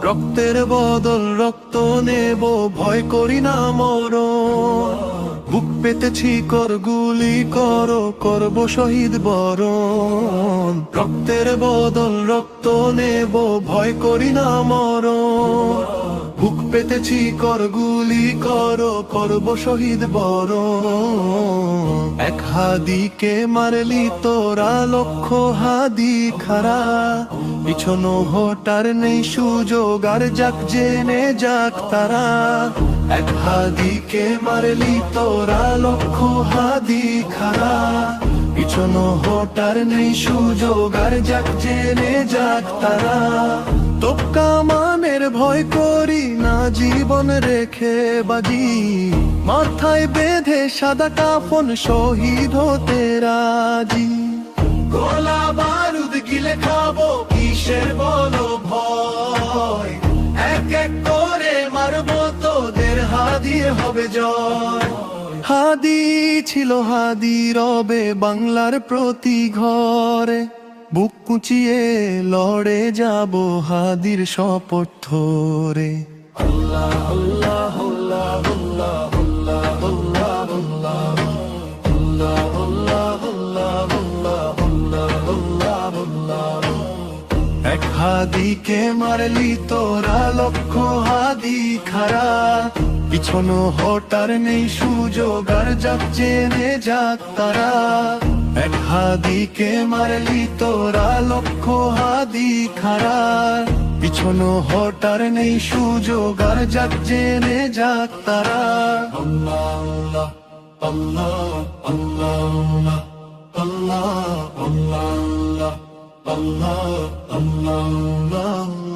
রক্তের বদল রক্ত নেব, ভয় করি না মরণ। বুক পেতেছি কর গুলি করো, করব শহীদ বরণ। রক্তের বদল রক্ত নেব, ভয় করি না মরণ। বুক পেতেছি কর গুলি করো, করব শহীদ বরণ। এক হাদিকে মারলি তোরা, লক্ষ হাদি খারা। পিছনো হটার নেই সুযোগ, আর যাক জেনে যাক তারা। এক হাদিকে মারলি তোরা, লক্ষ হাদি খারা। পিছনো হটার নেই সুযোগ, আর যাক জেনে যাক তারা। তোপকা মানের ভয় করি না, জীবন রেখে বাজি। মাথায় বেঁধে সাদা কাফন, শহীদ হতে রাজি। গোলা বারুদ গিলে খাবো, কিসের বলো ভয়। এক এক করে মারবো তোদের, হাদির হবে জয়। হাদি ছিল হাদি রবে বাংলার প্রতি ঘরে। বুক কুচিয়ে লড়ে যাব হাদির শপথ ধরে। আল্লাহ আল্লাহ আল্লাহ আল্লাহ আল্লাহ আল্লাহ আল্লাহ আল্লাহ আল্লাহ। এক হাদিকে মারলি তোরা, লক্ষ হাদি খারা। পিছনো হটার নেই সুযোগ, আর যাক জেনে যাক তারা। এক হাদিকে মারলি তোরা, লক্ষ হাদি খারা। পিছনো হটার নেই সুযোগ, আর যাক জেনে যাক তারা। আল্লাহ আল্লাহ আল্লাহ আল্লাহ আল্লাহ আল্লাহ আল্লাহ আল্লাহ।